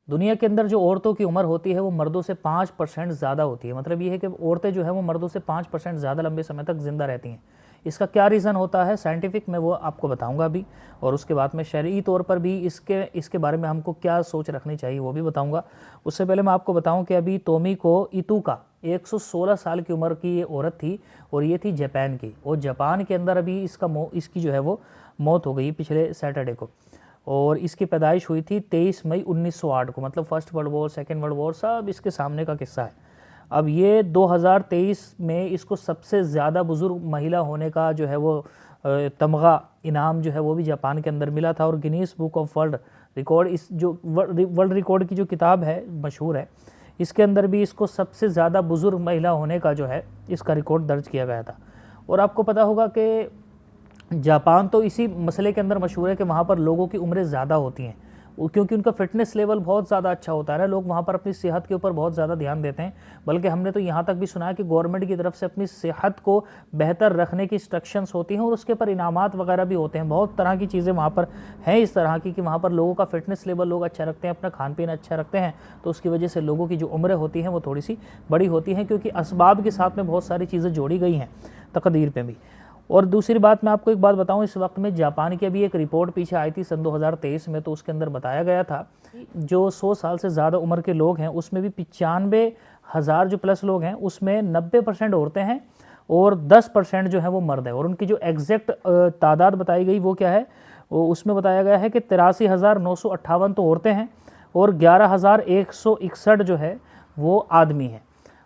दुनिया के अंदर जो औरतों की उम्र होती है वो मर्दों से 5% ज़्यादा होती है। मतलब ये है कि औरतें जो है वो मर्दों से 5% ज़्यादा लंबे समय तक ज़िंदा रहती हैं। इसका क्या रीज़न होता है साइंटिफिक, मैं वो आपको बताऊंगा अभी, और उसके बाद में शरई तौर पर भी इसके बारे में हमको क्या सोच रखनी चाहिए वो भी बताऊंगा। उससे पहले मैं आपको बताऊं कि अभी तोमिको इतुका 116 साल की उम्र की ये औरत थी, और ये थी जापान की, और जापान के अंदर अभी इसकी जो है वो मौत हो गई पिछले सैटरडे को। और इसकी पैदाइश हुई थी 23 मई 1908 को। मतलब first world war, second world war सब इसके सामने का किस्सा है। अब ये 2023 में इसको सबसे ज़्यादा बुजुर्ग महिला होने का जो है वो तमगा इनाम जो है वो भी जापान के अंदर मिला था। और Guinness book of world record, इस जो वर्ल्ड रिकॉर्ड की जो किताब है मशहूर है, इसके अंदर भी इसको सबसे ज़्यादा बुजुर्ग महिला होने का जो है इसका रिकॉर्ड दर्ज किया गया था। और आपको पता होगा कि जापान तो इसी मसले के अंदर मशहूर है कि वहाँ पर लोगों की उम्रें ज़्यादा होती हैं, क्योंकि उनका फिटनेस लेवल बहुत ज़्यादा अच्छा होता है ना। लोग वहाँ पर अपनी सेहत के ऊपर बहुत ज़्यादा ध्यान देते हैं। बल्कि हमने तो यहाँ तक भी सुना है कि गवर्नमेंट की तरफ से अपनी सेहत को बेहतर रखने की इंस्ट्रक्शंस होती हैं, और उसके ऊपर इनामात वगैरह भी होते हैं। बहुत तरह की चीज़ें वहाँ पर हैं इस तरह की कि वहाँ पर लोगों का फिटनेस लेवल लोग अच्छा रखते हैं, अपना खान पीन अच्छा रखते हैं, तो उसकी वजह से लोगों की जो उम्रें होती हैं वो थोड़ी सी बड़ी होती हैं, क्योंकि असबाब के साथ में बहुत सारी चीज़ें जोड़ी गई हैं तकदीर पे भी। और दूसरी बात, मैं आपको एक बात बताऊं, इस वक्त में जापान की अभी एक रिपोर्ट पीछे आई थी सन 2023 में, तो उसके अंदर बताया गया था जो 100 साल से ज़्यादा उम्र के लोग हैं उसमें भी 95,000 जो प्लस लोग हैं उसमें 90% औरतें हैं और 10% जो है वो मर्द है। और उनकी जो एग्जैक्ट तादाद बताई गई वो क्या है, वो उसमें बताया गया है कि 83,958 तो औरतें हैं और 11,161 जो है वो आदमी हैं।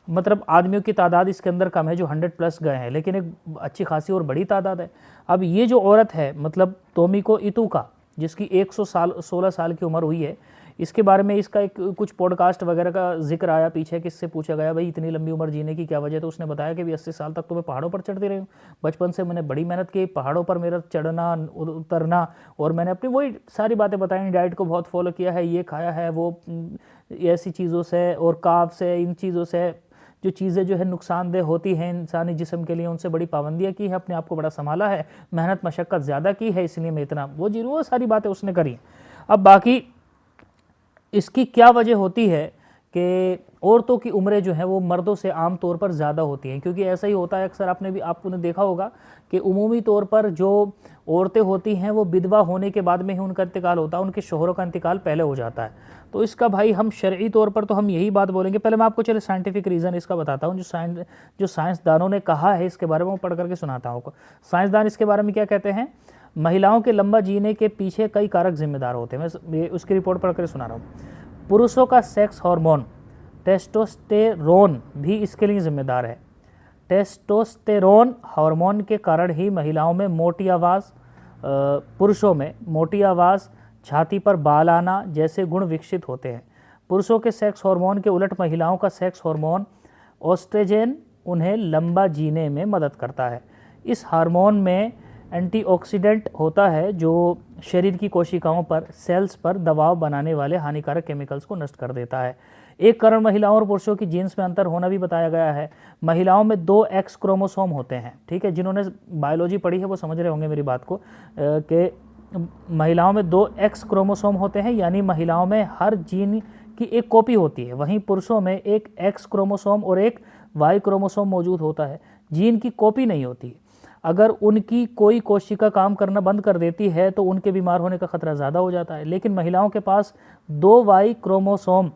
मतलब आदमियों की तादाद इसके अंदर कम है जो 100 प्लस गए हैं, लेकिन एक अच्छी खासी और बड़ी तादाद है। अब ये जो औरत है, मतलब तोमिको इतुका, जिसकी 116 साल की उम्र हुई है, इसके बारे में इसका एक कुछ पॉडकास्ट वगैरह का जिक्र आया पीछे, किससे पूछा गया भाई इतनी लंबी उम्र जीने की क्या वजह, तो उसने बताया कि भी 80 साल तक तो मैं पहाड़ों पर चढ़ती रही हूँ। बचपन से मैंने बड़ी मेहनत की, पहाड़ों पर मेरा चढ़ना उतरना, और मैंने अपनी वही सारी बातें बताई, डाइट को बहुत फॉलो किया है, ये खाया है, वो ऐसी चीज़ों से और कार्ब से, इन चीज़ों से जो चीज़ें जो है नुकसानदेह होती हैं इंसानी जिस्म के लिए, उनसे बड़ी पाबंदियाँ की है, अपने आप को बड़ा संभाला है, मेहनत मशक्क़त ज़्यादा की है, इसलिए मैं इतना वो सारी बातें उसने करी। अब बाकी इसकी क्या वजह होती है कि औरतों की उम्रें जो हैं वो मर्दों से आम तौर पर ज़्यादा होती हैं, क्योंकि ऐसा ही होता है अक्सर, आपने देखा होगा कि उमूमी तौर पर जो औरतें होती हैं वो विधवा होने के बाद में ही उनका इंतकाल होता है, उनके शोहरों का इंतकाल पहले हो जाता है। तो इसका भाई हम शरई तौर पर तो हम यही बात बोलेंगे। पहले मैं आपको चले साइंटिफिक रीज़न इसका बताता हूँ, जो साइंसदानों ने कहा है इसके बारे में, वो पढ़ करके सुनाता हूँ आपको। साइंसदान इसके बारे में क्या कहते हैं, महिलाओं के लंबा जीने के पीछे कई कारक जिम्मेदार होते हैं। मैं उसकी रिपोर्ट पढ़ कर सुना रहा हूँ। पुरुषों का सेक्स हार्मोन टेस्टोस्टेरोन भी इसके लिए जिम्मेदार है। टेस्टोस्टेरोन हार्मोन के कारण ही महिलाओं में मोटी आवाज़, पुरुषों में मोटी आवाज़, छाती पर बाल आना जैसे गुण विकसित होते हैं। पुरुषों के सेक्स हार्मोन के उलट महिलाओं का सेक्स हार्मोन ओस्ट्रोजेन उन्हें लंबा जीने में मदद करता है। इस हार्मोन में एंटीऑक्सीडेंट होता है जो शरीर की कोशिकाओं पर, सेल्स पर दबाव बनाने वाले हानिकारक केमिकल्स को नष्ट कर देता है। एक कारण महिलाओं और पुरुषों की जीन्स में अंतर होना भी बताया गया है। महिलाओं में 2 एक्स क्रोमोसोम होते हैं, ठीक है, जिन्होंने बायोलॉजी पढ़ी है वो समझ रहे होंगे मेरी बात को, कि महिलाओं में 2 एक्स क्रोमोसोम होते हैं, यानी महिलाओं में हर जीन की एक कॉपी होती है। वहीं पुरुषों में एक एक्स क्रोमोसोम और एक वाई क्रोमोसोम मौजूद होता है, जीन की कॉपी नहीं होती। अगर उनकी कोई कोशिका काम करना बंद कर देती है तो उनके बीमार होने का खतरा ज़्यादा हो जाता है। लेकिन महिलाओं के पास 2 वाई क्रोमोसोम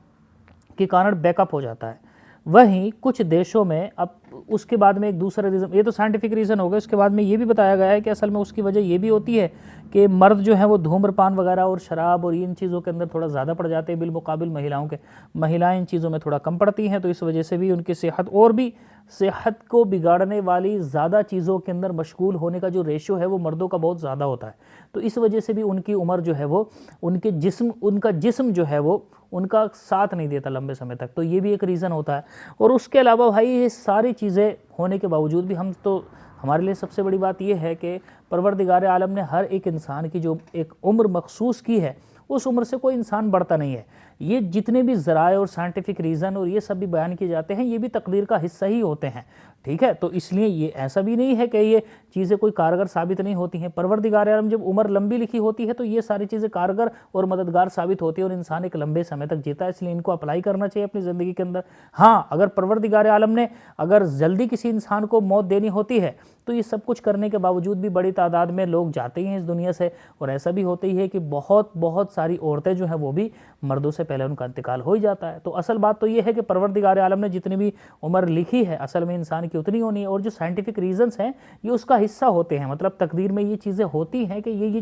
के कारण बैकअप हो जाता है। वहीं कुछ देशों में, अब उसके बाद में एक दूसरा रीज़न, ये तो साइंटिफिक रीज़न हो गया, उसके बाद में ये भी बताया गया है कि असल में उसकी वजह ये भी होती है कि मर्द जो है वो धूम्रपान वगैरह और शराब और इन चीज़ों के अंदर थोड़ा ज़्यादा पड़ जाते हैं बिलमुकाबिल महिलाओं के। महिलाएं इन चीज़ों में थोड़ा कम पड़ती हैं, तो इस वजह से भी उनकी सेहत, और भी सेहत को बिगाड़ने वाली ज़्यादा चीज़ों के अंदर मशगूल होने का जो रेशो है वो मर्दों का बहुत ज़्यादा होता है। तो इस वजह से भी उनकी उम्र जो है वो, उनका जिस्म जो है वो उनका साथ नहीं देता लंबे समय तक, तो ये भी एक रीज़न होता है। और उसके अलावा भाई ये सारी चीज़ें होने के बावजूद भी हमारे लिए सबसे बड़ी बात यह है कि परवरदिगार आलम ने हर एक इंसान की जो एक उम्र मखसूस की है, उस उम्र से कोई इंसान बढ़ता नहीं है। ये जितने भी ज़राए और साइंटिफिक रीज़न और ये सब भी बयान किए जाते हैं, ये भी तकदीर का हिस्सा ही होते हैं, ठीक है। तो इसलिए ये ऐसा भी नहीं है कि ये चीज़ें कोई कारगर साबित नहीं होती हैं। परवरदिगार आलम जब उम्र लंबी लिखी होती है तो ये सारी चीज़ें कारगर और मददगार साबित होती है और इंसान एक लंबे समय तक जीता है, इसलिए इनको अप्लाई करना चाहिए अपनी ज़िंदगी के अंदर। हाँ, अगर परवरदिगार आलम ने अगर जल्दी किसी इंसान को मौत देनी होती है तो ये सब कुछ करने के बावजूद भी बड़ी तादाद में लोग जाते ही हैं इस दुनिया से, और ऐसा भी होता ही है कि बहुत बहुत सारी औरतें जो हैं वो भी मर्दों से पहले उनका इंतकाल हो ही जाता है। तो असल बात तो ये है कि परवरदिगार आलम ने जितनी भी उम्र लिखी है असल में इंसान की उतनी होनी है, और जो साइंटिफिक रीजंस हैं ये उसका हिस्सा होते हैं। मतलब तकदीर में ये चीज़ें होती हैं कि ये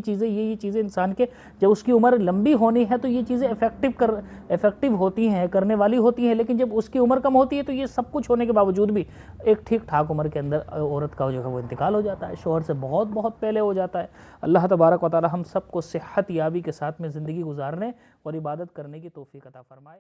चीज़ें इंसान के जब उसकी उम्र लंबी होनी है तो ये चीज़ें इफेक्टिव होती हैं, करने वाली होती हैं, लेकिन जब उसकी उम्र कम होती है तो ये सब कुछ होने के बावजूद भी एक ठीक ठाक उम्र के अंदर औरत का जो है वो इंतकाल हो जाता है, शोहर से बहुत बहुत पहले हो जाता है। अल्लाह तबारक व तआला हम सबको सेहत याबी के साथ में ज़िंदगी गुजारने और इबादत करने की तौफीक अता फरमाए।